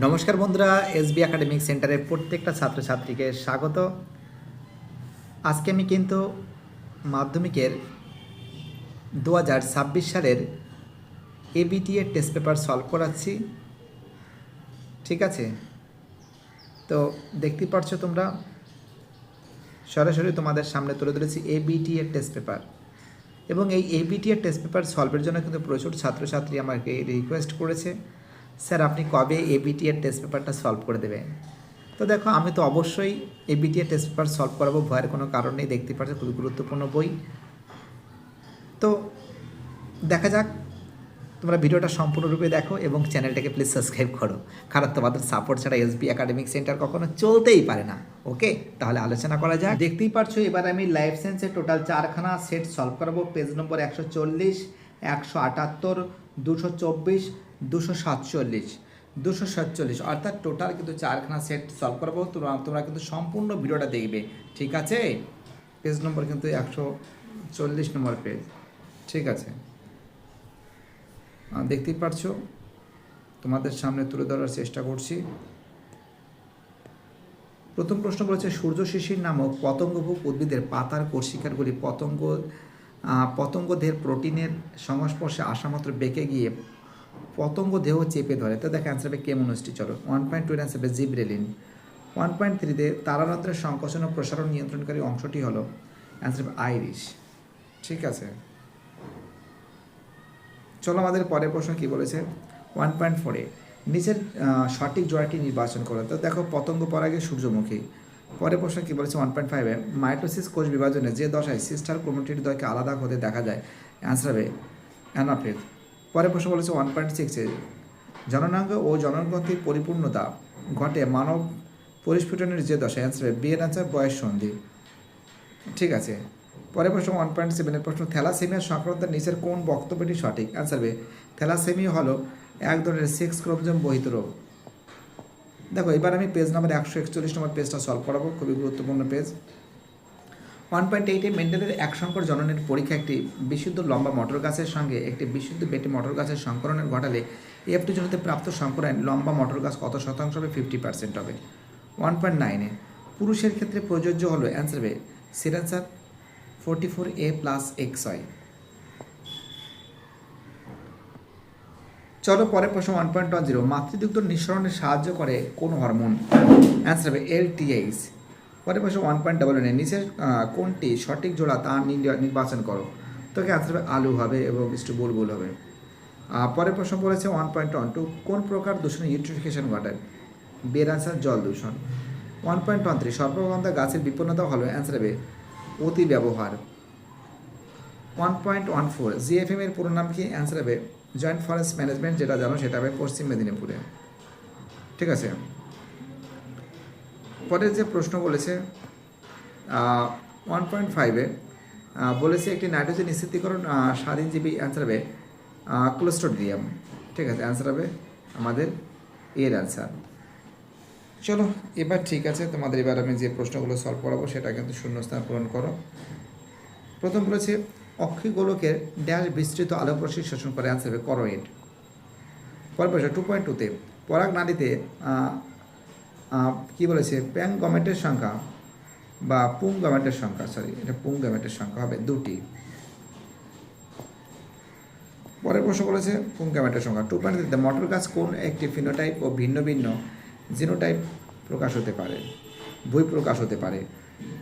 নমস্কার বন্ধুরা, SB academic সেন্টারের প্রত্যেকটা ছাত্রছাত্রীকে স্বাগত। আজকে আমি কিন্তু মাধ্যমিকের 2026 সালের এবিটি এর টেস্ট পেপার সলভ করাচ্ছি। ঠিক আছে, তো দেখতেই পাচ্ছ তোমরা, সরাসরি তোমাদের সামনে তুলে ধরেছি এবিটি এর টেস্ট পেপার। এবং এই এবিটি এর টেস্ট পেপার সলভের জন্য কিন্তু প্রচুর ছাত্রছাত্রী আমাকে রিকোয়েস্ট করেছে, স্যার আপনি কবে এবিটি এর টেস্ট পেপারটা সলভ করে দেবেন। তো দেখো, আমি তো অবশ্যই এবিটি এর টেস্ট পেপার সলভ করাবো, ভয়ের কোনো কারণ নেই। দেখতে পাচ্ছ খুবই গুরুত্বপূর্ণ বই। তো দেখা যাক, তোমরা ভিডিওটা সম্পূর্ণরূপে দেখো এবং চ্যানেলটাকে প্লিজ সাবস্ক্রাইব করো, কারণ তোমাদের সাপোর্ট ছাড়া এসবি একাডেমিক সেন্টার কখনো চলতেই পারে না। ওকে, তাহলে আলোচনা করা যাক। দেখতেই পাচ্ছ, এবার আমি লাইফ সায়েন্সের টোটাল 4খানা সেট সলভ করাবো। পেজ নম্বর 140, 178, 224, 247, 247, অর্থাৎ টোটাল কিন্তু 4খানা সেট সলভ করাবো। তোমরা কিন্তু সম্পূর্ণ ভিডিওটা দেখবে, ঠিক আছে। পেজ নম্বর কিন্তু 140 নম্বর পেজ, ঠিক আছে। দেখতেই পারছো, তোমাদের সামনে তুলে ধরার চেষ্টা করছি। প্রথম প্রশ্ন বলেছে, সূর্য শিশির নামক পতঙ্গভুক উদ্ভিদের পাতার কোষিকারগুলি পতঙ্গ দেহের প্রোটিনের সংস্পর্শে আসা মাত্র বেঁকে গিয়ে পতঙ্গ দেহ চেপে ধরে। তো দেখো অ্যান্সার হবে কেমোনস্টি। চলো 1.2 এর অ্যান্সার হবে জিব্রেলিন। 1.3-তে তারারন্ধ্রের সংকোচন ও প্রসারণ নিয়ন্ত্রণকারী অংশটি হলো, অ্যান্সার হবে আইরিশ। ঠিক আছে, চলো আমাদের পরের প্রশ্ন কি বলেছে। 1.4-এ নিচের সঠিক জোড়াটি নির্বাচন করো। তো দেখো, পতঙ্গ পরাগে সূর্যমুখী। পরের প্রশ্ন কি বলেছে 1.5-এ মাইটোসিস কোষ বিভাজনে যে দশায় সিস্টার ক্রোমাটিডদ্বয়কে আলাদা হতে দেখা যায়, অ্যান্সার হবে অ্যানাফেজ। পরের প্রশ্ন বলেছে 1.6-এ জননাঙ্গ ও জননগ্রন্থির পরিপূর্ণতা ঘটে মানব পরিস্ফুটনের যে দশায়, অ্যান্সার হবে বি এর অ্যান্সার বয়স সন্ধি। ঠিক আছে, পরের প্রশ্ন 1.7-এর প্রশ্ন, থ্যালাসেমিয়া সংক্রান্ত নিচের কোন বক্তব্যটি সঠিক, অ্যান্সার হবে থ্যালাসেমিয়া হলো এক ধরনের সেক্স ক্রোমোজোম বহিত রোগ। দেখো এবার আমি পেজ নাম্বার 141 নম্বর পেজটা সলভ করাবো, খুবই গুরুত্বপূর্ণ পেজ। 1.8-এ মেন্ডেলের এক সংকর জননের পরীক্ষা একটি বিশুদ্ধ লম্বা মটর গাছের সঙ্গে একটি বিশুদ্ধ বেটে মটর গাছের সংকরণের ঘটালে এফটি জনিতে প্রাপ্ত সংকরণ লম্বা মটর গাছ কত শতাংশ হবে, 50% হবে। 1.9-এ পুরুষের ক্ষেত্রে প্রযোজ্য হলো, অ্যান্সার হবে সির অ্যান্সার 44A + XY। চলো পরের প্রশ্ন 1.10, মাতৃদুগ্ধ নিঃসরণে সাহায্য করে কোন হরমোন, অ্যান্সার হবে LTH। পরের প্রশ্ন 1.11, নিচের কোনটি সঠিক জোড়া তা নির্বাচন করো। তোকে অ্যান্সার হবে আলু হবে এবং একটু বুলবুল হবে। পরের প্রশ্ন বলেছে 1.12, কোন প্রকার দূষণ ইউট্রিফিকেশন ঘটায়, বের অ্যান্সার জল দূষণ। 1.13, সর্বগন্ধা গাছের বিপন্নতা হলো, অ্যান্সার হবে অতি ব্যবহার। 1.14, জিএফএম এর পুরো নাম কি, অ্যান্সার হবে জয়েন্ট ফরেস্ট ম্যানেজমেন্ট, যেটা জানো সেটা হবে পশ্চিম মেদিনীপুরে। ঠিক আছে, পরের যে প্রশ্ন বলেছে 1.5-এ বলেছে একটি নাইট্রোজেন স্থিতিকরণ স্বাধীনজীবী, অ্যান্সার হবে ক্লোস্ট্রিডিয়াম। ঠিক আছে, অ্যান্সার হবে আমাদের এর অ্যান্সার। চলো এবার ঠিক আছে, তোমাদের এবার আমি যে প্রশ্নগুলো সলভ করাবো সেটা কিন্তু শূন্যস্থান পূরণ করো। প্রথম বলেছে, অক্ষী গোলকের ড্যাশ বিস্তৃত আলোক রশ্মি শোষণ করে, অ্যান্সার হবে করোয়েড। পরের প্রশ্ন 2.2-তে পরাগ নালীতে কি বলেছে, প্যাং গমেটের সংখ্যা বা পুং গমেটের সংখ্যা, এটা পুং গমেটের সংখ্যা হবে 2টি। পরের প্রশ্ন বলেছে পুং গমেটের সংখ্যা। 2.3-তে মটর গাছ কোন একটি ফিনোটাইপ ও ভিন্ন ভিন্ন জিনোটাইপ প্রকাশ হতে পারে, বই প্রকাশ হতে পারে।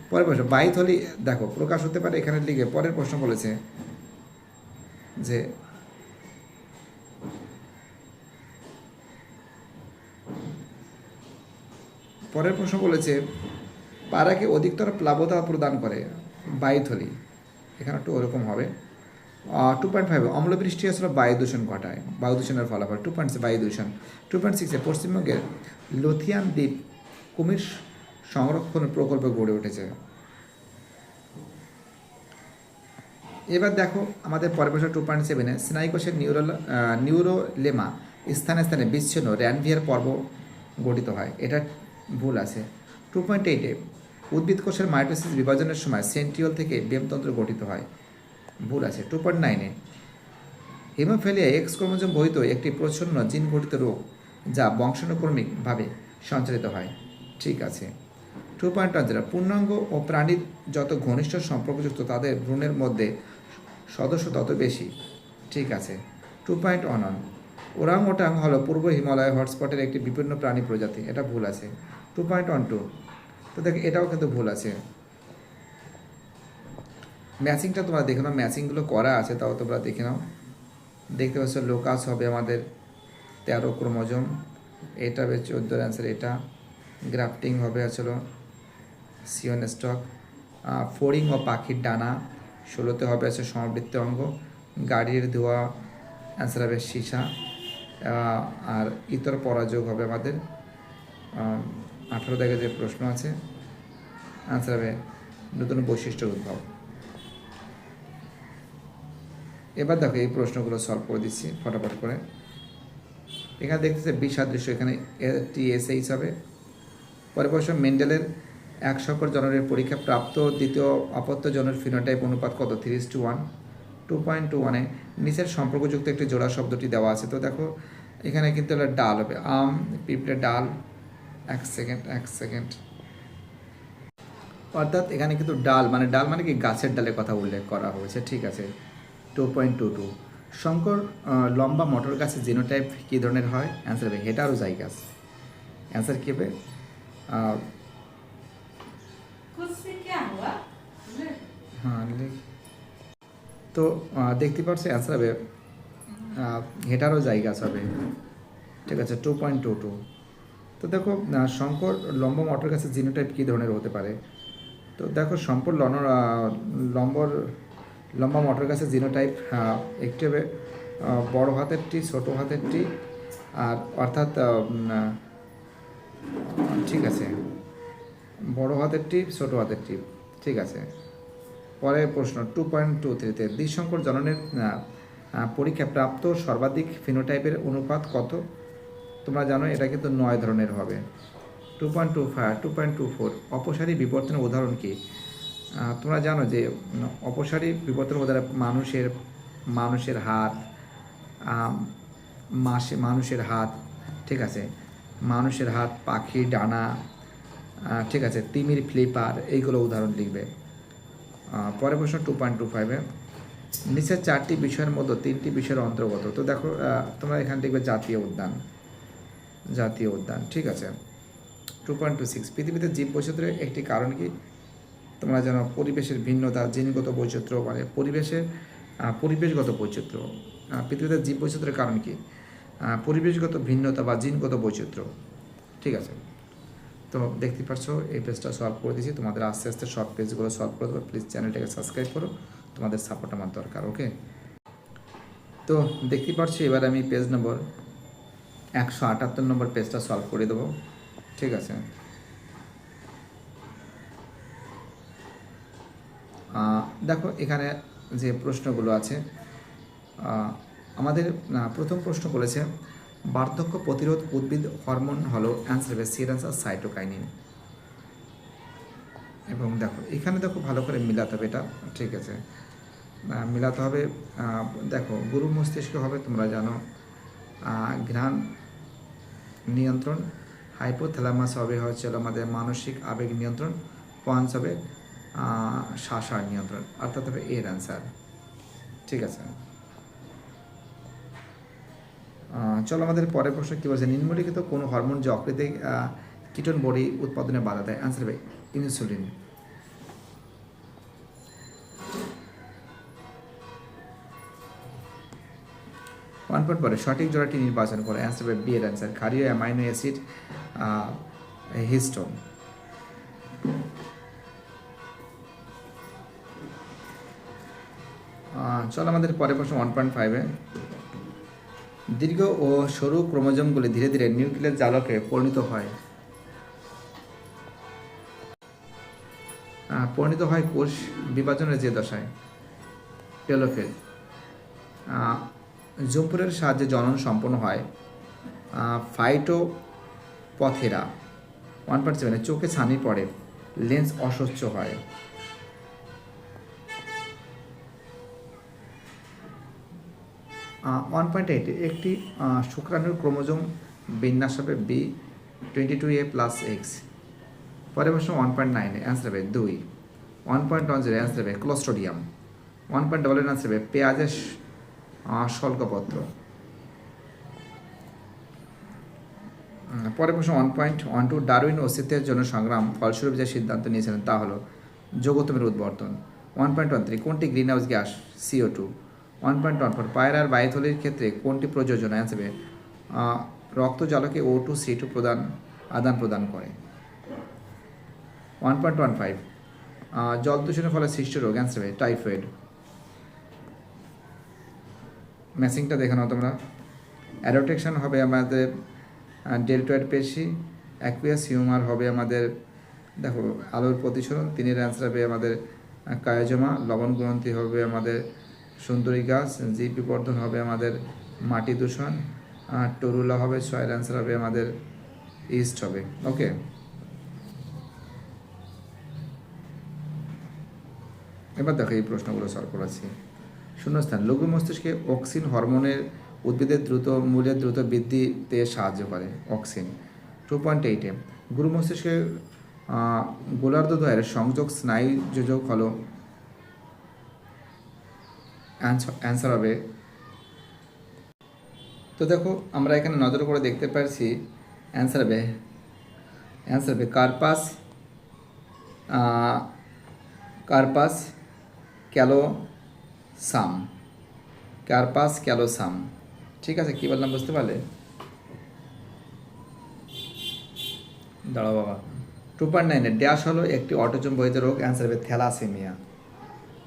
পরের প্রশ্ন বাইথলি, দেখো প্রকাশ হতে পারে এখানে লিখে। পরের প্রশ্ন বলেছে যে পারাকে অধিকতর প্লাবতা প্রদান করে, বাইথলি, এখানে একটু ওরকম হবে। 2.5, অম্লবৃষ্টি আসলে বায়ু দূষণ ঘটায়, বায়ু দূষণের ফলাফল। 2.6 বায়ু দূষণ। 2.6-এ পশ্চিমবঙ্গের লথিয়ান দ্বীপ কুমির সংরক্ষণ প্রকল্প গড়ে উঠেছে। এবার দেখো আমাদের পরের প্রশ্ন 2.7-এ স্নায়ুকোষের নিউরোলেমা স্থানে স্থানে বিচ্ছিন্ন র্যানভিয়ার পর্ব গঠিত হয়, এটা ভুল আছে। 2.8-এ উদ্ভিদ কোষের মাইটোসিস বিভাজনের সময় সেন্ট্রিওল থেকে বেমতন্ত্র গঠিত হয়, ভুল আছে। 2.9-এ হিমোফিলিয়া এক্স ক্রোমোজোম বহিত একটি প্রচ্ছন্ন জিন ঘটিত রোগ, যা বংশানুক্রমিকভাবে সঞ্চালিত হয়। ঠিক আছে। 2.10 পূর্ণাঙ্গ ও প্রাণীর যত ঘনিষ্ঠ সম্পর্কযুক্ত তাদের ভ্রূণের মধ্যে সদস্য তত বেশি। ঠিক আছে। 2.11 ওরাং ওটাং হলো পূর্ব হিমালয় হটস্পটের একটি বিভিন্ন প্রাণী প্রজাতি, এটা ভুল আছে। 2.12 তো দেখ এটাও কিন্তু ভুল আছে। ম্যাচিংটা তোমরা দেখে নাও, ম্যাচিংগুলো করা আছে তাও তোমরা দেখে নাও। দেখতে পাচ্ছ লোকাস হবে আমাদের 13 ক্রোমোজোম, এটা হবে 14 অ্যান্সার। এটা গ্রাফটিং হবে আসলে সিওন স্টক। ফোরিং ও পাখির ডানা 16তে হবে আছে সমাবৃত্ত অঙ্গ। গাড়ির ধোয়া অ্যান্সার হবে সীসা। আর ইতর পরাযোগ হবে আমাদের 18 থেকে যে প্রশ্ন আছে অ্যান্সার হবে নতুন বৈশিষ্ট্যের উদ্ভব। এবার দেখো এই প্রশ্নগুলো সলভ করে দিচ্ছি ফটাফট করে। এখানে দেখতেছে বিসাদৃশ্য, এখানে TSH হবে। পরে প্রশ্ন মেন্ডেলের এক শকর জননের পরীক্ষা প্রাপ্ত দ্বিতীয় অপত্য জনের ফিনোটাইপ অনুপাত কত? 3:1। 2.21 নিচের সম্পর্কযুক্ত একটি জোড়া শব্দটি দেওয়া আছে। তো দেখো এখানে কিন্তু একটা ডাল হবে, আম পিঁপড়ে ডাল। এক সেকেন্ড অর্থাৎ এখানে কিন্তু ডাল মানে কি গাছের ডালের কথা উল্লেখ করা হয়েছে। ঠিক আছে। 2.22 শঙ্কর লম্বা মটর গাছের জিনোটাইপ কী ধরনের হয়? অ্যান্সার হবে হেটারোজাইগাস। অ্যান্সার কী হবে? হ্যাঁ তো দেখতে পাচ্ছি অ্যান্সার হবে হেটারোজাইগাস হবে। ঠিক আছে। 2.22 তো দেখো শঙ্কর লম্বা মটর গাছের জিনোটাইপ কী ধরনের হতে পারে? তো দেখো লম্বা মটর গাছের জিনোটাইপ একটি হবে বড় হাতের টি, ছোটো হাতের টি, আর অর্থাৎ ঠিক আছে বড় হাতের টি, ছোটো হাতের টি। ঠিক আছে। পরের প্রশ্ন 2.23-তে দ্বিসংকর জননের পরীক্ষা প্রাপ্ত সর্বাধিক ফিনোটাইপের অনুপাত কত? তোমরা জানো এটা কিন্তু 9 ধরনের হবে। 2.24 অপসারী বিবর্তনের উদাহরণ কি? তোমরা জানো যে অপসারী বিবর্তনের উদাহরণ মানুষের হাত, মানুষের হাত। ঠিক আছে। মানুষের হাত, পাখির ডানা। ঠিক আছে। তিমির ফ্লিপার, এইগুলো উদাহরণ লিখবে। পরের প্রশ্ন 2.25 নিচের 4টি বিষয়ের মধ্যে 3টি বিষয়ের অন্তর্গত। তো দেখো তোমরা এখানে লিখবে জাতীয় উদ্যান। ঠিক আছে। 2.26 পৃথিবীতে জীব বৈচিত্র্যের একটি কারণ কি? তোমরা জানো পরিবেশের ভিন্নতা, জিনগত বৈচিত্র্য, মানে পরিবেশগত বৈচিত্র্য। পৃথিবীতে জীব বৈচিত্র্যের কারণ কি? পরিবেশগত ভিন্নতা বা জিনগত বৈচিত্র্য। ঠিক আছে। তো দেখতে পাচ্ছ এই পেজটা সলভ করে দিয়েছি। তোমাদের আস্তে আস্তে সব পেজগুলো সলভ করে দেবো। প্লিজ চ্যানেলটাকে সাবস্ক্রাইব করো, তোমাদের সাপোর্ট আমার দরকার। ওকে। তো দেখতে পাচ্ছি এবার আমি পেজ নম্বর 178 নম্বর পেজটা সলভ করে দেবো। ঠিক আছে। দেখো এখানে যে প্রশ্নগুলো আছে আমাদের প্রথম প্রশ্ন বলেছে বার্ধক্য প্রতিরোধ উদ্ভিদ হরমোন হলো অ্যান্সার হবে সাইটোকাইনিন। এবং দেখো এখানে দেখো ভালো করে মিলাতে হবে এটা। ঠিক আছে। মিলাতে হবে। দেখো গুরু মস্তিষ্ক হবে, তোমরা জানো ঘ্রাণ নিয়ন্ত্রণ। হাইপোথ্যালামাস হবে হচ্ছে আমাদের মানসিক আবেগ নিয়ন্ত্রণ। পয়েন্টস হবে শ্বাসার নিয়ন্ত্রণ, অর্থাৎ হবে এর অ্যান্সার। ঠিক আছে। চলো আমাদের পরের প্রশ্ন কী বলছে নিম্নলিখিত কোন হরমোন যকৃতে কিটোন বডি উৎপাদনে বাধা দেয়? অ্যান্সার হবে ইনসুলিন। ওয়ান পয়েন্ট পরে সঠিক জোড়াটি নির্বাচন করে অ্যান্সার হবে বি এর অ্যান্সার ক্ষারীয় অ্যামাইনো অ্যাসিড হিস্টোন। চলো আমাদের পরের প্রশ্ন 1.5 দীর্ঘ ও সরু ক্রোমোজোমগুলি ধীরে ধীরে নিউক্লিয়াস জালকে পরিণত হয় কোষ বিভাজনের যে দশায়? টেলোফেজ। জম্পুরের সাহায্যে জনন সম্পন্ন হয় ফাইটোপথেরা। 1.7 চোখে ছানি পড়ে, লেন্স অস্বচ্ছ হয়। 1.8 একটি শুক্রাণুর ক্রোমোজোম বিন্যাস হবে বি 22a প্লাস এক্স। পরের প্রশ্ন 1.9 অ্যান্সার হবে 2। 1.10 অ্যান্সার হবে ক্লোস্ট্রিডিয়াম। 1.11 অ্যান্সার হবে পেঁয়াজের শল্কপত্র। পরের প্রশ্ন 1.12 ডারউইন অস্তিত্বের জন্য সংগ্রাম ফলস্বরূপ যে সিদ্ধান্ত নিয়েছিলেন তা হলো যৌগোত্তমের উদ্বর্তন। 1.13 কোনটি গ্রিন হাউস গ্যাস CO2। 1.14 পায়রার বায়ুথলির ক্ষেত্রে কোনটি প্রযোজন অ্যান্সার হবে রক্তজালকে O2 C2 আদান প্রদান করে। 1.15 জল দূষণের ফলে সৃষ্ট রোগ অ্যান্সার হবে টাইফয়েড। ম্যাচিংটা দেখানো তোমরা। অ্যাডাপ্টেশন হবে আমাদের ডেল্টয়েড পেশি। অ্যাকুয়াস হিউমার হবে আমাদের দেখো আলোর প্রতিসরণ। 3 অ্যান্সার হবে আমাদের কায়োজমা। লবণ গ্রন্থি হবে আমাদের সুন্দরী গাছ। জীব বিবর্ধন হবে আমাদের মাটি দূষণ। টরুলা হবে। 6 অ্যান্সার হবে আমাদের ইস্ট হবে। ওকে, এবার দেখো এই প্রশ্নগুলো সলভ করেছি। শূন্যস্থান লঘু মস্তিষ্কে অক্সিন হরমোনের উদ্ভিদের মূলের দ্রুত বৃদ্ধিতে সাহায্য করে অক্সিন। 2.8 গুরু মস্তিষ্কে গোলার্ধদ্বয়ের সংযোগ স্নায়ু যোজক হলো অ্যান্সার হবে। তো দেখো আমরা এখানে নজর করে দেখতে পাচ্ছি অ্যান্সার হবে কার্পাস ক্যালোসাম। ঠিক আছে, কী বললাম বুঝতে পারলে? দাঁড়াও বাবা। 2.9 ড্যাশ হলো একটি অটোজম বহিত রোগ অ্যান্সার হবে থ্যালাসেমিয়া।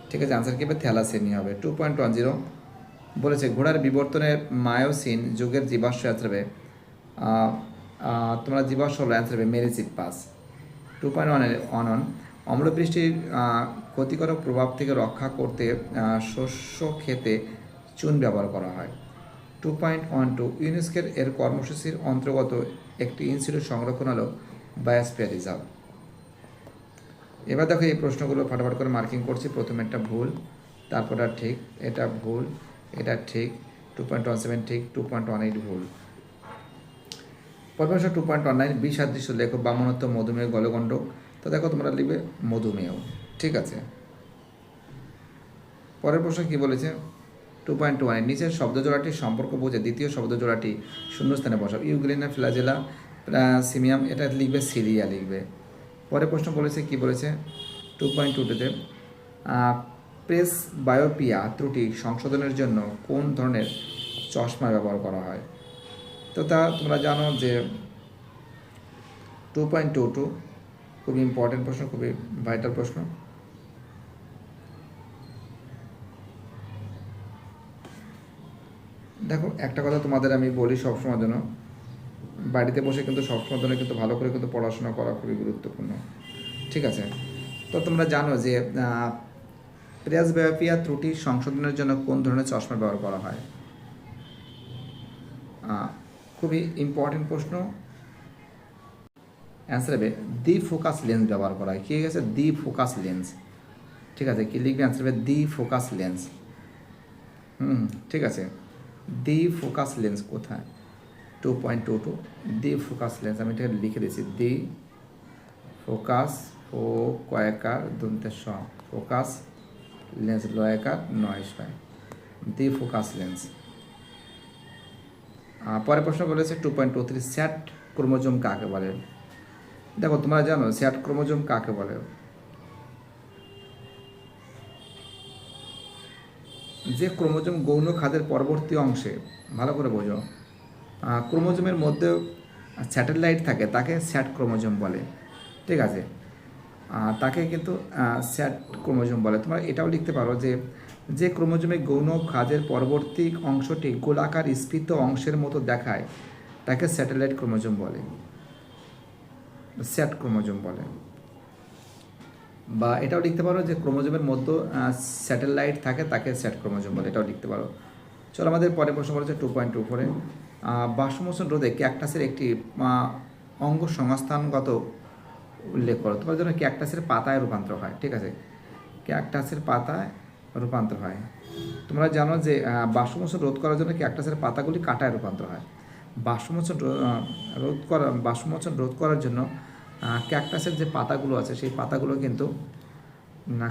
ঠিক আছে, আনসার কী হবে? থ্যালাসেমিয়া হবে। 2.10 বলেছে ঘোড়ার বিবর্তনের মায়োসিন যুগের জীবাশ্ম অ্যান্সার হবে তোমরা জীবাশ্ম হলো অ্যান্সার হবে মেরিচিপ্পাস। 2.11 অম্লবৃষ্টির ক্ষতিকারক প্রভাব থেকে রক্ষা করতে শস্য খেতে চুন ব্যবহার করা হয়। 2.12 ইউনেস্কোর এর কর্মসূচির অন্তর্গত একটি ইনস্টিটিউট সংরক্ষণ হলো বায়োস্ফিয়ার রিজার্ভ। এবার দেখো এই প্রশ্নগুলো ফাটাফাট করে মার্কিং করছি। প্রথমে একটা ভুল, তারপর আর ঠিক, এটা ভুল, এটা ঠিক, 2.17 ঠিক, 2.18 ভুল। পরের প্রশ্ন 2.19 বিসাদৃশ্য লেখো বামনত্ব মধুমেহ গলগণ্ড। তো দেখো তোমরা লিখবে মধুমেহ। ঠিক আছে, পরের প্রশ্ন কি বলেছে? 2.21 নিচের শব্দজোড়াটির সম্পর্ক বুঝে দ্বিতীয় শব্দজোড়াটি শূন্যস্থানে বসাও। ইউগ্লিনা ফ্ল্যাজেলা সিমিয়াম, এটা লিখবে সিরিয়া লিখবে। পরের প্রশ্ন বলেছে কি বলেছে? 2.22তে প্রেস বায়োপিয়া ত্রুটি সংশোধনের জন্য কোন ধরনের চশমা ব্যবহার করা হয়? তো তা তোমরা জানো যে 2.22 খুবই ইম্পর্টেন্ট প্রশ্ন, খুবই ভাইটাল প্রশ্ন। দেখো একটা কথা তোমাদের আমি বলি সবসময় জন্য, বাড়িতে বসে কিন্তু সবসময় জন্য কিন্তু ভালো করে কিন্তু পড়াশোনা করা খুবই গুরুত্বপূর্ণ। ঠিক আছে, তো তোমরা জানো যে প্রেস বায়োপিয়া ত্রুটি সংশোধনের জন্য কোন ধরনের চশমা ব্যবহার করা হয়? খুবই ইম্পর্টেন্ট প্রশ্ন। অ্যান্সার হবে দি ফোকাস লেন্স ব্যবহার করা হয়। কি হয়ে গেছে? দি ফোকাস লেন্স। ঠিক আছে, কি লিখবে? অ্যান্সার হবে দি ফোকাস লেন্স। ঠিক আছে, দি ফোকাস লেন্স কোথায়? 2.22 দি ফোকাস লেন্স, আমি এটা লিখে দিয়েছি। দি ফোকাস, ও কয়েকার দন্তের স, ফোকাস লেন্স লয়েকার নয় ছয়, দি ফোকাস লেন্স। পরের প্রশ্ন বলেছে 2.23 স্যাট ক্রোমোজোম কাকে বলে? দেখো তোমরা জানো স্যাট ক্রোমোজোম কাকে বলে? যে ক্রোমোজোম গৌণ খাদের পরবর্তী অংশে, ভালো করে বোঝো, ক্রোমোজোমের মধ্যে স্যাটেলাইট থাকে তাকে স্যাট ক্রোমোজোম বলে। ঠিক আছে, তাকে কিন্তু স্যাট ক্রোমোজোম বলে। তোমরা এটাও লিখতে পারো যে যে ক্রোমোজোমে গৌণ খাদের পরবর্তী অংশটি গোলাকার স্ফীত অংশের মতো দেখায় তাকে স্যাটেলাইট ক্রোমোজোম বলে, স্যাট ক্রোমোজোম বলে। বা এটাও লিখতে পারো যে ক্রোমোজোমের মধ্যে স্যাটেলাইট থাকে তাকে স্যাট ক্রোমোজোম বলে, এটাও লিখতে পারো। চলো আমাদের পরের প্রশ্ন বলেছে 2.24 বাষ্পমোচন রোধে ক্যাকটাসের একটি অঙ্গ সংস্থানগত উল্লেখ করো। তোমার জন্য ক্যাকটাসের পাতায় রূপান্তর হয়। ঠিক আছে, ক্যাকটাসের পাতায় রূপান্তর হয়। তোমরা জানো যে বাষ্পমোচন রোধ করার জন্য ক্যাকটাসের পাতাগুলি কাঁটায় রূপান্তর হয়। বাষ্পমোচন রোধ করার জন্য ক্যাকটাসের যে পাতাগুলো আছে সেই পাতাগুলো কিন্তু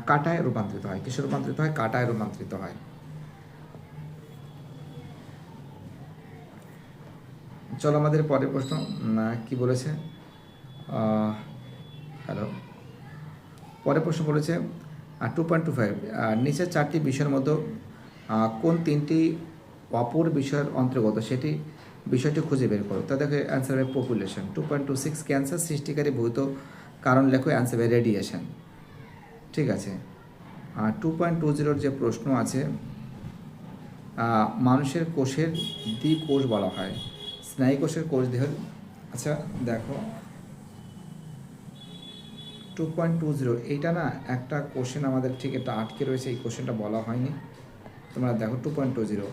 কাঁটায় রূপান্তরিত হয়। কিসে রূপান্তরিত হয়? কাঁটায় রূপান্তরিত হয়। চলো আমাদের পরের প্রশ্ন কি বলেছে। হ্যালো, পরের প্রশ্ন বলেছে 2.25 নিচের 4টি বিষয়ের মধ্যে কোন 3টি অপর বিষয়ের অন্তর্গত সেটি বিষয়টি খুঁজে বের করো। তা দেখো অ্যান্সার হবে পপুলেশন। 2.26 ক্যান্সার সৃষ্টিকারী ভৌত কারণ লেখো, অ্যান্সার হবে রেডিয়েশন। ঠিক আছে। 2.20 যে প্রশ্ন আছে, মানুষের কোষের দ্বিকোষ বলা হয়, স্নায়ু কোষের কোষ দেহের। আচ্ছা দেখো 2.20 এইটা না একটা কোশ্চেন আমাদের ঠিক এটা আটকে রয়েছে, এই কোশ্চেনটা বলা হয়নি। তোমরা দেখো 2.20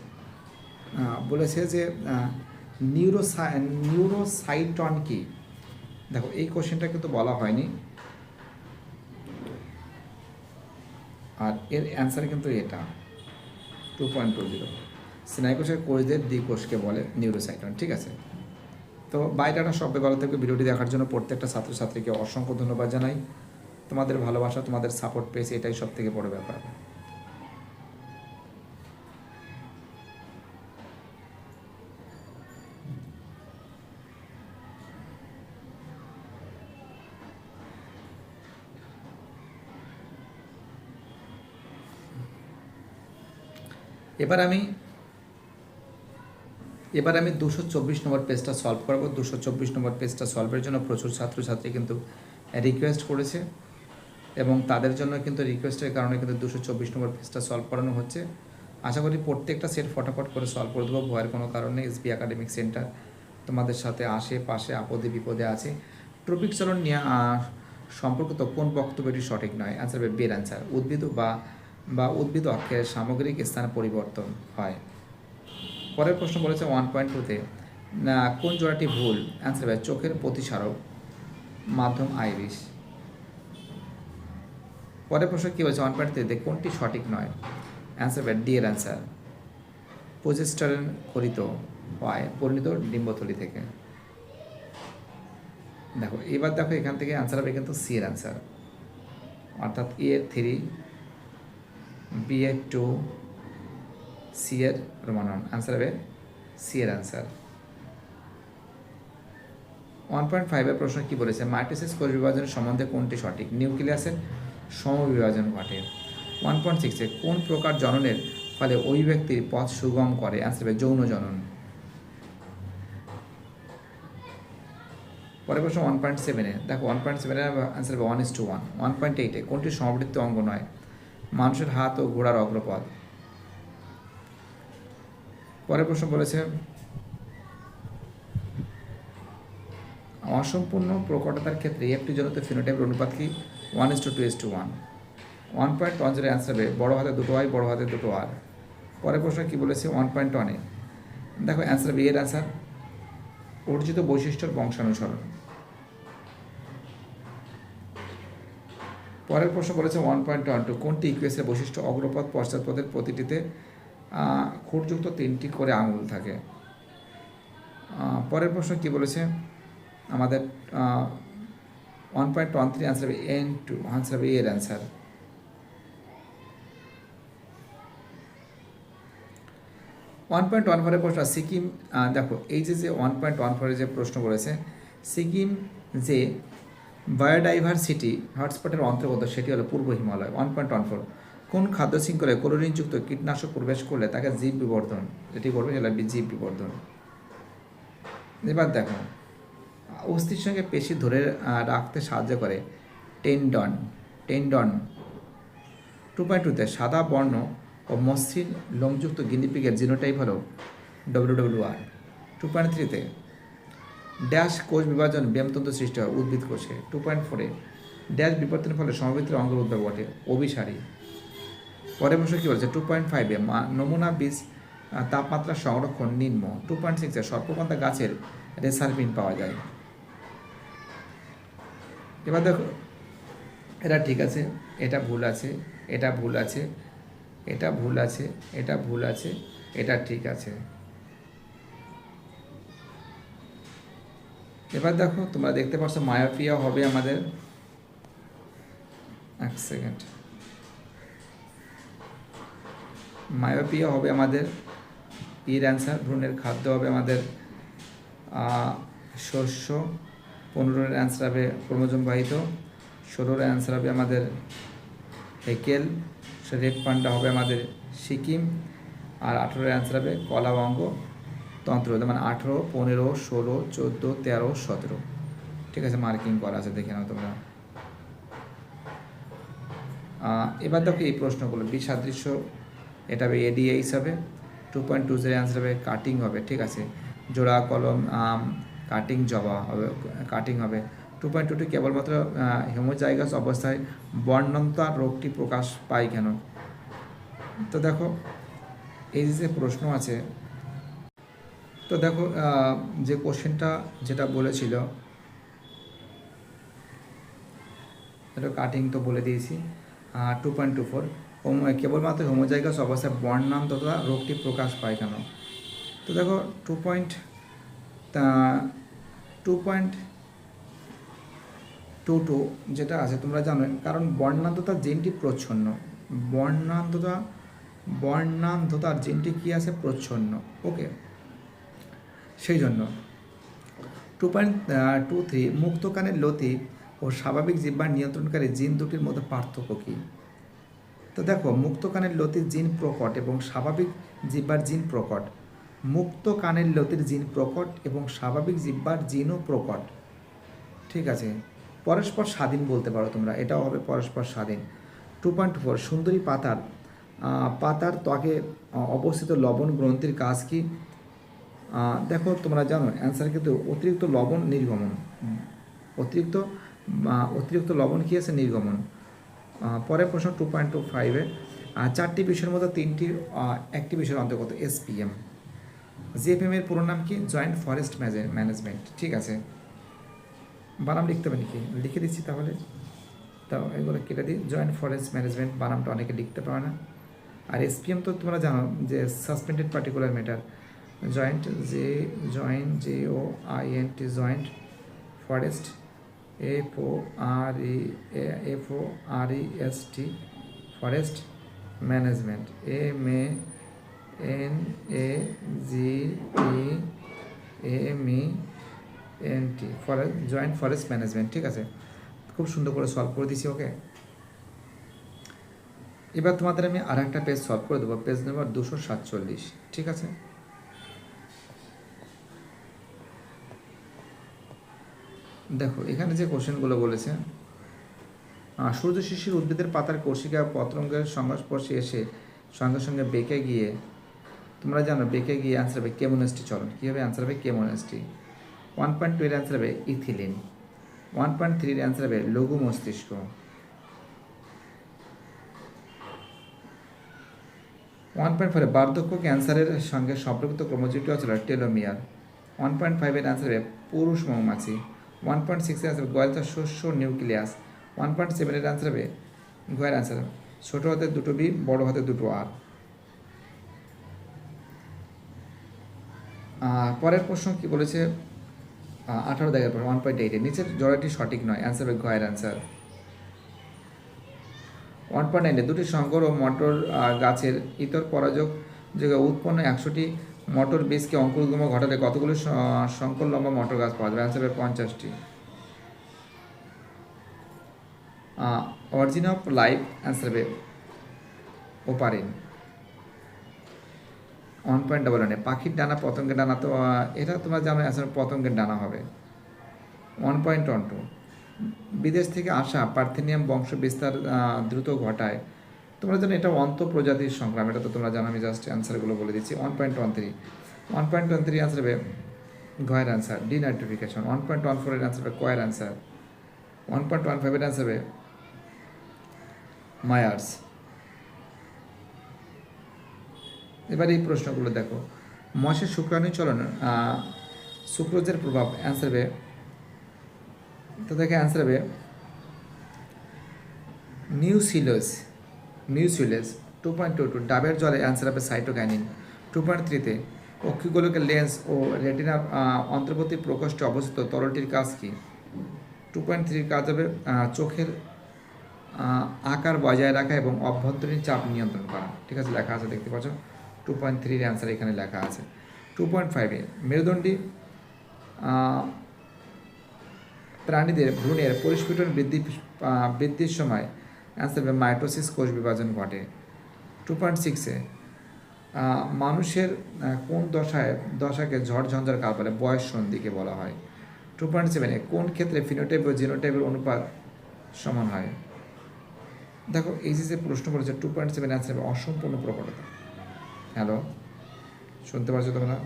বলেছে যে নিউরোসাইটন কি। দেখো এই কোশ্চেনটা কিন্তু বলা হয়নি, আর এর অ্যান্সার কিন্তু এটা 2.20 স্নায়ু কোষের কোষদের দ্বিকোষকে বলে নিউরোসাইটন। ঠিক আছে। তো বাইরেটা সবাই ভালো থাকবে। ভিডিওটি দেখার জন্য প্রত্যেকটা ছাত্রছাত্রীকে অসংখ্য ধন্যবাদ জানাই। তোমাদের ভালোবাসা, তোমাদের সাপোর্ট পেয়েছে, এটাই সব থেকে বড় ব্যাপার। এবার আমি 224 নম্বর পেজটা সলভ করব। 224 নম্বর পেজটা সলভের জন্য প্রচুর ছাত্রছাত্রী কিন্তু রিকোয়েস্ট করেছে, এবং তাদের জন্য কিন্তু রিকোয়েস্টের কারণে কিন্তু 224 নম্বর পেজটা সলভ করানো হচ্ছে। আশা করি প্রত্যেকটা সেট ফটাফট করে সলভ করে দেবো, ভয়ের কোনো কারণ নেই। এসবি একাডেমিক সেন্টার তোমাদের সাথে আশেপাশে আপদে বিপদে আছে। ট্রপিক চলন নিয়ে সম্পর্কিত কোন বক্তব্যটি সঠিক নয়? অ্যান্সার হবে বের অ্যান্সার। উদ্ভিদ অক্ষের সামগ্রিক স্থান পরিবর্তন হয়। পরের প্রশ্ন বলেছে 1.2-তে কোন জোড়াটি ভুল? অ্যান্সার হবে চোখের প্রতিসারক মাধ্যম আইরিশ। পরের প্রশ্ন কী বলছে 1.3-তে কোনটি সঠিক নয়? অ্যান্সার হবে ডি এর অ্যান্সার। প্রোজেস্টেরন খরিত হয় পরিণত ডিম্বথলি থেকে। দেখো এবার দেখো এখান থেকে অ্যান্সার হবে কিন্তু সি এর অ্যান্সার, অর্থাৎ এ এর 3, বি এর 2, সি এর রোমান। অ্যান্সার হবে সি এর অ্যান্সার। 1.5-এর প্রশ্ন কী বলেছে? মাইটোসিস কোষ বিভাজনের সম্বন্ধে কোনটি সঠিক? নিউক্লিয়াসের সমবিভাজন ঘটে। 1.6-এ কোন প্রকার জননের ফলে ওই ব্যক্তির পথ সুগম করে? অ্যান্সার হবে যৌন জনন। পরের প্রশ্ন 1.7-এ দেখো 1.7-এর অ্যান্সার হবে 1:1। 1.8-এ কোনটি সমাবৃত্ত অঙ্গ নয়? মানুষের হাত ও ঘোড়ার অগ্রপদ। পরের প্রশ্ন বলেছে অসম্পূর্ণ প্রকটতার ক্ষেত্রে একটি জনিত ফিনোটাইপের অনুপাত কি? 1:2:1। 1.10-এর অ্যান্সার হবে বড় হাতে দুটো আই, বড় হাতে দুটো আর। পরের প্রশ্ন কী বলেছে 1.1-এ দেখো অ্যান্সার হবে এর অ্যান্সার অর্জিত বৈশিষ্ট্যের বংশানুসরণ। পরের প্রশ্ন বলেছে 1.12 কোনটি ইকুয়েসের বৈশিষ্ট্য? অগ্রপথ পশ্চাৎপথের প্রতিটিতে খুঁটযুক্ত 3টি করে আঙুল থাকে। পরের প্রশ্ন কী বলেছে আমাদের 1.13 অ্যান্সার হবে N2, অ্যান্সার হবে এর অ্যান্সার। 1.14-এর প্রশ্ন সিকিম। দেখো এই যে 1.14-এর যে প্রশ্ন করেছে, সিকিম যে বায়োডাইভার্সিটি হটস্পটের অন্তর্গত সেটি হলো পূর্ব হিমালয়। 1.14 কোন খাদ্য শৃঙ্খলায় ক্লোরিনযুক্ত কীটনাশক প্রবেশ করলে তাকে জীব বিবর্ধন, এটি করবে সেটা জীব বিবর্ধন। এবার দেখো অস্থির সঙ্গে পেশি ধরে রাখতে সাহায্য করে টেন্ডন। 2.2-তে সাদা বর্ণ ও মসৃণ লোমযুক্ত গিনিপিগের জিনোটাইপ হলো WWR। 2.3-তে ড্যাশ কোষ বিভাজন ব্যায়ামতন্ত্র সৃষ্টি হয় উদ্ভিদ কোষে। 2.4-এ ড্যাশ বিবর্তনের ফলে সমবৃত্তির অঙ্গের উদ্ভব ঘটে অভিসারী। পরের প্রশ্ন কী বলছে 2.5-এ নমুনা বীজ তাপমাত্রা সংরক্ষণ নিম্ন। 2.6-এ সর্পপন্থা গাছের রেসারপিন পাওয়া যায়। এবার দেখো এটা ঠিক আছে, এটা ভুল আছে, এটা ভুল আছে, এটা ভুল আছে, এটা ভুল আছে, এটা ঠিক আছে। এবার দেখো তোমরা দেখতে পাচ্ছ মায়োপিয়া হবে আমাদের, এক সেকেন্ড, মায়োপিয়া হবে আমাদের ইর অ্যান্সার। ভ্রূণের খাদ্য হবে আমাদের শস্য। 15-এর অ্যান্সার হবে ক্রোমোজোম বাহিত। 16-এর অ্যান্সার হবে আমাদের হেকেল। রেড পান্ডা হবে আমাদের সিকিম। আর 18-এর অ্যান্সার হবে কলাবঙ্গ তন্ত্র, মানে 18, 15, 16, 14, 13, 17। ঠিক আছে, মার্কিং করা আছে, দেখে নাও তোমরা। এবার দেখো এই প্রশ্নগুলো বিসাদৃশ্য, এটা হবে এডিএইচ হবে। 2.20 অ্যান্সার হবে কাটিং হবে। ঠিক আছে, জোড়া কলম কাটিং জবা হবে, কাটিং হবে। 2.22 কেবলমাত্র হেমোজাইগাস অবস্থায় বর্ণান্তর রোগটি প্রকাশ পায় কেন? তো দেখো এই যে প্রশ্ন আছে, তো দেখো যে কোশ্চেনটা যেটা বলেছিল, এটা কাটিং তো বলে দিয়েছি। 2.24 কেবলমাত্র হোমোজাইগাস অবস্থায় বর্ণান্ততা রোগটি প্রকাশ পায় কেন? তো দেখো 2.22 যেটা আছে তোমরা জানো, কারণ বর্ণান্ততা জিনটি প্রচ্ছন্ন, বর্ণান্ততার জিনটি কী আছে? প্রচ্ছন্ন। ওকে, সেই জন্য 2.23 মুক্তকানের লতি ও স্বাভাবিক জিহ্বার নিয়ন্ত্রণকারী জিন দুটির মধ্যে পার্থক্য কী? তো দেখো মুক্তকানের লতির জিন প্রকট এবং স্বাভাবিক জিহ্বার জিন প্রকট। মুক্ত কানের লতির জিন প্রকট এবং স্বাভাবিক জিহ্বার জিনও প্রকট। ঠিক আছে, পরস্পর স্বাধীন বলতে পারো তোমরা, এটাও হবে পরস্পর স্বাধীন। 2.4 সুন্দরী পাতার ত্বকে অবস্থিত লবণ গ্রন্থির কাজ কি? দেখো তোমরা জানো অ্যান্সার কিন্তু অতিরিক্ত লবণ নির্গমন, অতিরিক্ত লবণ কী আছে? নির্গমন। পরের প্রশ্ন 2.25-এ 4টি বিষয়ের মধ্যে 3টি একটি বিষয়ের অন্তর্গত SPM। জিএফএম এর পুরো নাম কি? Joint forest management. ঠিক আছে, বানাম লিখতে হবে নাকি? লিখে দিচ্ছি তাহলে, তাও এগুলো কেটে দিই। জয়েন্ট ফরেস্ট ম্যানেজমেন্ট বানামটা অনেকে লিখতে পারে না। আর SPM তো তোমরা জানো যে suspended particular matter. Joint JOINT joint forest FOREST forest management MANAGEMENT joint forest management. ঠিক আছে, খুব সুন্দর করে সলভ করে দিছি। ওকে, এবার তোমাদের আমি আর একটা পেজ সলভ করে দেবো, পেজ নাম্বার 247। ঠিক আছে, দেখো এখানে যে কোশ্চেনগুলো বলেছে, সূর্য শিশির উদ্ভিদের পাতার কোষিকা পত্রঙ্গের সংস্পর্শে এসে সঙ্গে সঙ্গে বেঁকে গিয়ে, তোমরা জানো বেঁকে গিয়ে অ্যান্সার হবে কেমোনেস্টি চলন। কী হবে? অ্যান্সার হবে কেমোনেস্টি। 1.2-এর অ্যান্সার হবে ইথিলিন। 1.3-এর অ্যান্সার হবে লঘু মস্তিষ্ক। 1.4 বার্ধক্য ক্যান্সারের সঙ্গে সম্পর্কিত ক্রমজীবটি হচ্ছিল টেলোমিয়ার। 1.5-এর অ্যান্সার হবে পুরুষ মৌমাছি। 1.6-এর অ্যান্সার গোয়ালচার শস্য নিউক্লিয়াস। 1.7-এর অ্যান্সার হবে গোয়ের অ্যান্সার ছোটো হাতে দুটো বি, বড় হাতে দুটো আর। পরের প্রশ্ন কি বলেছে? 18 দাগের প্রশ্ন 1.8-এ নিচের জোড়াটি সঠিক নয়, অ্যান্সার হবে গয়ের অ্যান্সার। 1.9-এ দুটি শঙ্কর ও মটর গাছের ইতর পরাজক যোগে উৎপন্ন 100টি মটর বীজকে অঙ্কুরোদ্গম ঘটালে কতগুলো শঙ্কর লম্বা মটর গাছ পাওয়া যাবে? অ্যান্সার হবে 50টি। অরিজিন অফ লাইফ অ্যান্সার হবে ওপারিন। 1.11-এ পাখির ডানা পতঙ্গের ডানা, তো এটা তোমরা জানো অ্যান্সার পতঙ্গের ডানা হবে। 1.12 বিদেশ থেকে আসা পার্থেনিয়াম বংশ বিস্তার দ্রুত ঘটায়, তোমরা জানো এটা অন্তঃপ্রজাতির সংগ্রাম, এটা তো তোমরা জানো, আমি জাস্ট অ্যান্সারগুলো বলে দিচ্ছি। 1.13 অ্যান্সার হবে গয়ের অ্যান্সার ডিনাইট্রিফিকেশন। 1.14-এর অ্যান্সার হবে কয়ের অ্যান্সার। 1.15-এর অ্যান্সার হবে মায়ার্স। এবার এই প্রশ্নগুলো দেখো, মশের শুক্রাণু চলন সুক্রোজের প্রভাব, অ্যান্সার হবে, তো দেখে অ্যান্সার হবে মিউসিলেস। 2.22 ডাবের জলে, অ্যান্সার হবে সাইটোকাইনিন। 2.3-তে অক্ষিগোলকের লেন্স ও রেটিনার অন্তর্বর্তী প্রকোষ্ঠে অবস্থিত তরলটির কাজ কি? 2.3 কাজ হবে চোখের আকার বজায় রাখা এবং অভ্যন্তরীণ চাপ নিয়ন্ত্রণ করা। ঠিক আছে, লেখা আছে দেখতে পাচ্ছ। 2.3 এর অ্যান্সার এখানে লেখা আছে। 2.5 মেরুদণ্ডী প্রাণীদের ভ্রূণের পরিস্ফুটন বৃদ্ধির সময় অ্যান্সার হবে মাইটোসিস, কোষ বিভাজন ঘটে। 2.6 মানুষের কোন দশাকে ঝড় ঝঞ্ঝার কাল বলে? বয়স সন্ধিকে বলা হয়। 2.7 কোন ক্ষেত্রে ফিনোটাইপ ও জিনোটাইপের অনুপাত সমান হয়? দেখো এই যে প্রশ্ন করেছে 2.7 অ্যান্সার হবে অসম্পূর্ণ প্রকটতা। হ্যালো, শুনতে পাচ্ছ তোমরা?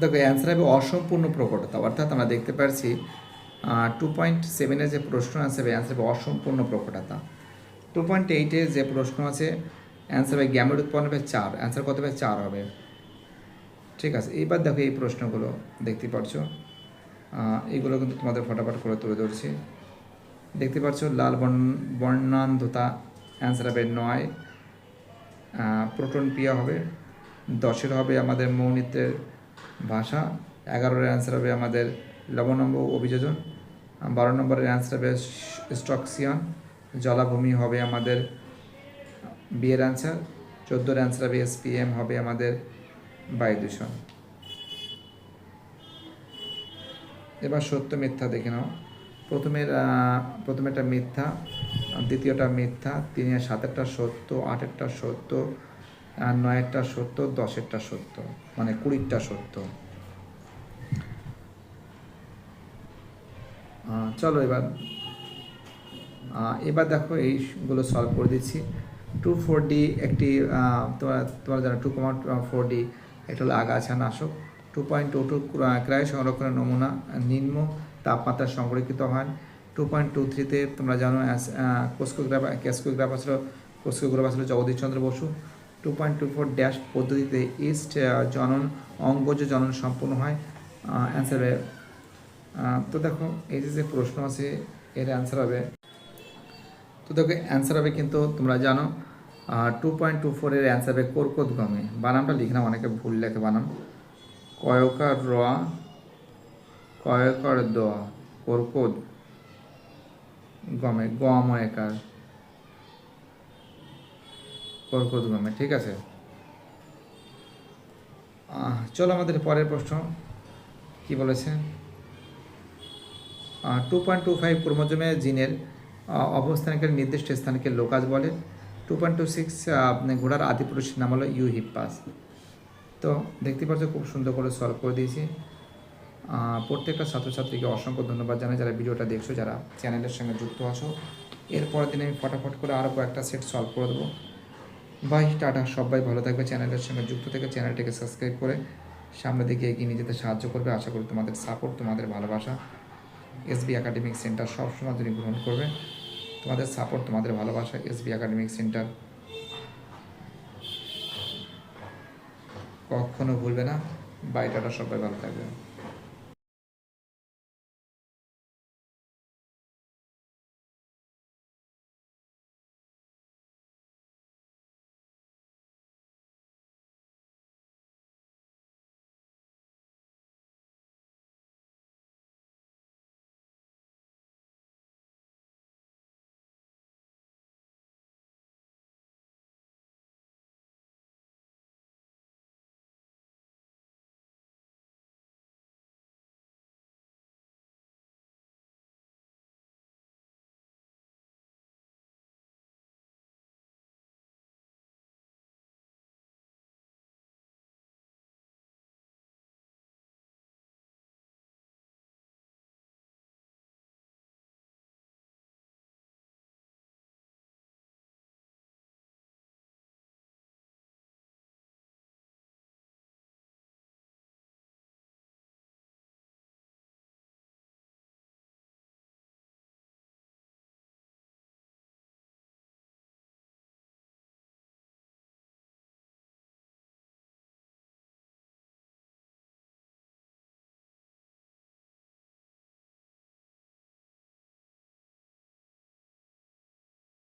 দেখো অ্যান্সার হবে অসম্পূর্ণ প্রকটতা, অর্থাৎ আমরা দেখতে পাচ্ছি 2.7 যে প্রশ্ন আছে অ্যান্সার হবে অসম্পূর্ণ প্রকটতা। 2.8 যে প্রশ্ন আছে অ্যান্সার হবে গ্যামেট উৎপন্ন হবে 4, অ্যান্সার কত হবে? 4 হবে। ঠিক আছে, এইবার দেখো এই প্রশ্নগুলো দেখতে পাচ্ছ, এইগুলো কিন্তু তোমাদের ফটাফট করে তুলে ধরছি। দেখতে পাচ্ছ লাল বর্ণান্ধতা অ্যান্সার হবে 9, প্রোটন পিয়া হবে। 10 হবে আমাদের মৌনিত্রের ভাষা। 11 অ্যান্সার হবে আমাদের লবণাম্ব অভিযোজন। 12 নম্বরের অ্যান্সার হবে স্ট্রকসিয়ন। জলাভূমি হবে আমাদের বিয়ের অ্যান্সার। 14 অ্যান্সার হবে SPM হবে আমাদের বায়ু দূষণ। এবার সত্য মিথ্যা দেখে নাও। প্রথমেরটা মিথ্যা, দ্বিতীয়টা মিথ্যা, 3 আর 7 সত্য, 8 সত্য, 9 সত্য, 10 সত্য, মানে 20 সত্য। চলো এবার দেখো এইগুলো সলভ করে দিচ্ছি। 2,4-D একটি তোমরা জানো 2,4-D একটা হলো আগাছা নাশক। 2.22 ক্রায় সংরক্ষণের নমুনা নিম্ন তাপমাত্রায় সংরক্ষিত হয়। 2.23 তোমরা জানো কোস্কোগ্রাফার ছিল জগদীশচন্দ্র বসু। 2.24 পদ্ধতিতে ইস্ট অঙ্গজ জনন সম্পূর্ণ হয়, অ্যান্সার হবে। তো দেখো এই যে প্রশ্ন আছে এর অ্যান্সার হবে, তো দেখো অ্যান্সার হবে কিন্তু তোমরা জানো 2.24 এর অ্যান্সার হবে কর্কটগমে। বানামটা লিখলাম, অনেকে ভুল লেখে বানাম। কয়কার র, কয়কার দ, কর্কট গমে, গময়কার, কর্কটগমে। ঠিক আছে, চলো আমাদের পরের প্রশ্ন কি বলেছে। 2.25 ক্রোমোজোমে জিনের অবস্থানকে নির্দিষ্ট স্থানকে লোকাস বলে। 2.26 ঘোড়ার আদিপুরুষের নাম হলো ইউহিপ্পাস। তো দেখতে পাচ্ছ খুব সুন্দর করে সলভ করে দিয়েছি। প্রত্যেকটা ছাত্রছাত্রীকে অসংখ্য ধন্যবাদ জানাই যারা ভিডিওটা দেখছো, যারা চ্যানেলের সঙ্গে যুক্ত আছো। এরপরের দিনে আমি ফটাফট করে আরও কয়েকটা সেট সলভ করে দেবো। বাই, টাটা, সবাই ভালো থাকবে। চ্যানেলের সঙ্গে যুক্ত থেকে চ্যানেলটিকে সাবস্ক্রাইব করে সামনের দিকে এগিয়ে নিয়ে যেতে সাহায্য করবে। আশা করি তোমাদের সাপোর্ট, তোমাদের ভালোবাসা এসবি একাডেমিক সেন্টার সবসময় তুমি গ্রহণ করবে। তোমাদের সাপোর্ট, তোমাদের ভালোবাসা এসবি একাডেমিক সেন্টার কখনো ভুলবে না। বাই, টাটা, সবাই ভালো থাকবে।